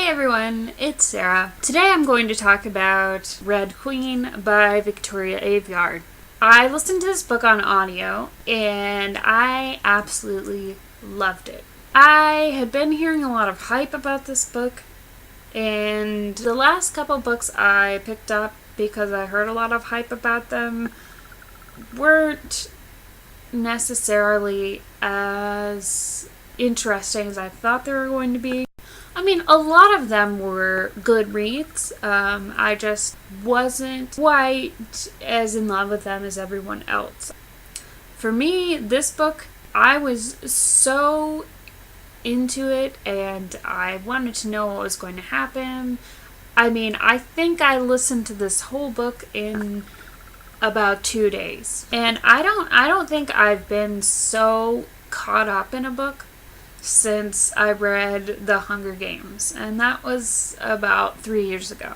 Hey everyone, it's Sarah. Today I'm going to talk about Red Queen by Victoria Aveyard. I listened to this book on audio and I absolutely loved it. I had been hearing a lot of hype about this book, and the last couple books I picked up because I heard a lot of hype about them weren't necessarily as interesting as I thought they were going to be. I mean, a lot of them were good reads. I just wasn't quite as in love with them as everyone else. For me, this book, I was so into it and I wanted to know what was going to happen. I mean, I think I listened to this whole book in about 2 days. And I don't think I've been so caught up in a book since I read The Hunger Games, and that was about 3 years ago.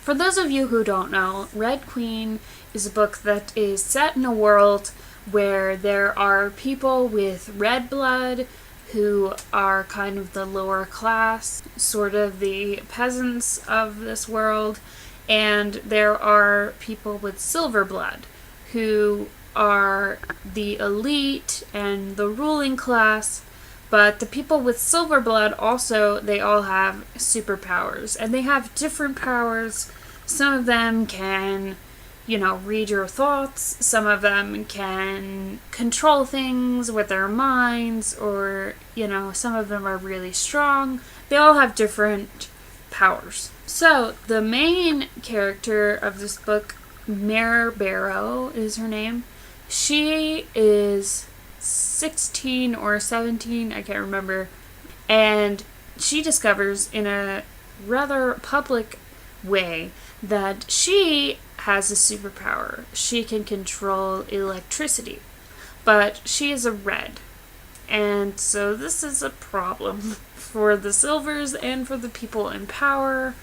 For those of you who don't know, Red Queen is a book that is set in a world where there are people with red blood who are kind of the lower class, sort of the peasants of this world, and there are people with silver blood who are the elite and the ruling class. But the people with silver blood also, they all have superpowers. And they have different powers. Some of them can, read your thoughts. Some of them can control things with their minds. Or, some of them are really strong. They all have different powers. So, the main character of this book, Mare Barrow is her name. She is 16 or 17, I can't remember, and she discovers in a rather public way that she has a superpower. She can control electricity, but she is a red, and so this is a problem for the silvers and for the people in power.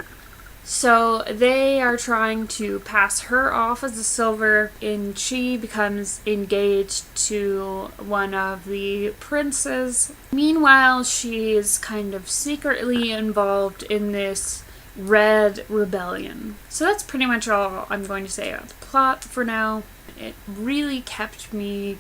So they are trying to pass her off as a silver, and she becomes engaged to one of the princes. Meanwhile, she is kind of secretly involved in this red rebellion. So that's pretty much all I'm going to say about the plot for now. It really kept me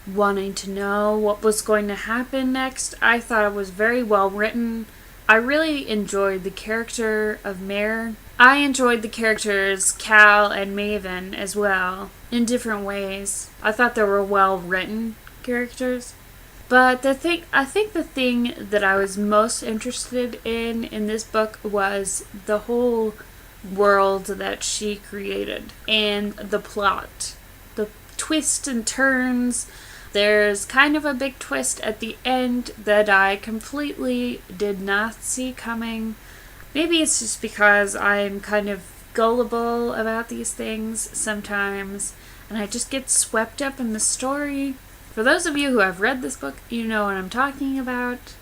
wanting to know what was going to happen next. I thought it was very well written. I really enjoyed the character of Mare. I enjoyed the characters Cal and Maven as well, in different ways. I thought they were well written characters. But I think the thing that I was most interested in this book was the whole world that she created and the plot. The twists and turns. There's kind of a big twist at the end that I completely did not see coming. Maybe it's just because I'm kind of gullible about these things sometimes, and I just get swept up in the story. For those of you who have read this book, you know what I'm talking about.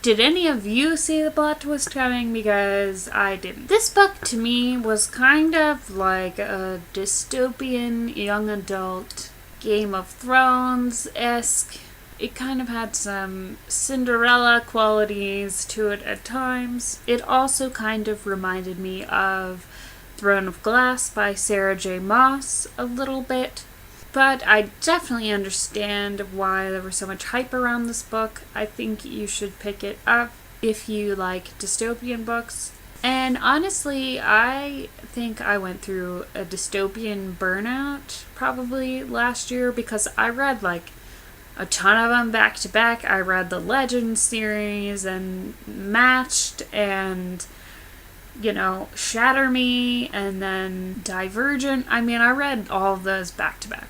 Did any of you see the plot twist coming? Because I didn't. This book, to me, was kind of like a dystopian young adult Game of Thrones-esque. It kind of had some Cinderella qualities to it at times. It also kind of reminded me of Throne of Glass by Sarah J. Maas a little bit. But I definitely understand why there was so much hype around this book. I think you should pick it up if you like dystopian books. And honestly, I think I went through a dystopian burnout probably last year because I read like a ton of them back to back. I read the Legend series and Matched and, Shatter Me and then Divergent. I mean, I read all of those back to back.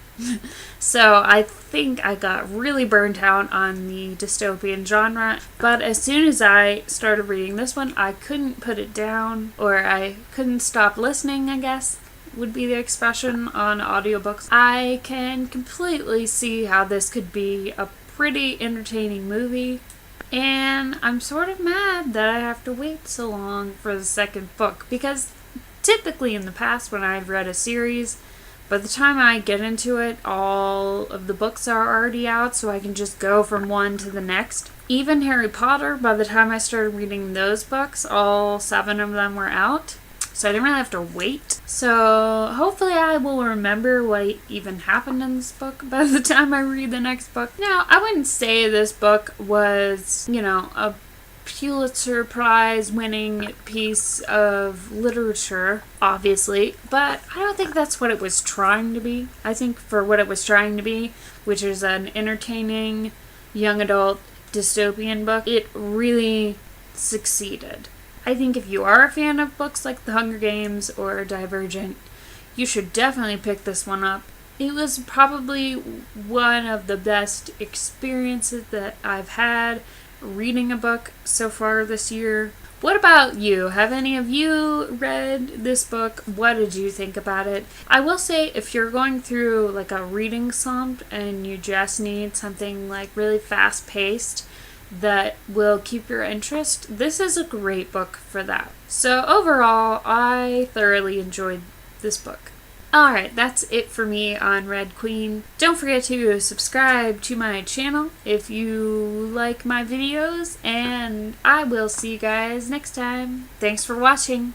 So I think I got really burnt out on the dystopian genre, but as soon as I started reading this one, I couldn't put it down, or I couldn't stop listening, I guess would be the expression on audiobooks. I can completely see how this could be a pretty entertaining movie, and I'm sort of mad that I have to wait so long for the second book, because typically in the past when I've read a series, by the time I get into it, all of the books are already out, so I can just go from one to the next. Even Harry Potter, by the time I started reading those books, all 7 of them were out. So I didn't really have to wait. So hopefully I will remember what even happened in this book by the time I read the next book. Now, I wouldn't say this book was, a Pulitzer Prize winning piece of literature, obviously, but I don't think that's what it was trying to be. I think for what it was trying to be, which is an entertaining young adult dystopian book, it really succeeded. I think if you are a fan of books like The Hunger Games or Divergent, you should definitely pick this one up. It was probably one of the best experiences that I've had reading a book so far this year. What about you? Have any of you read this book? What did you think about it? I will say, if you're going through like a reading slump and you just need something like really fast-paced that will keep your interest, this is a great book for that. So overall, I thoroughly enjoyed this book. Alright, that's it for me on Red Queen. Don't forget to subscribe to my channel if you like my videos, and I will see you guys next time. Thanks for watching.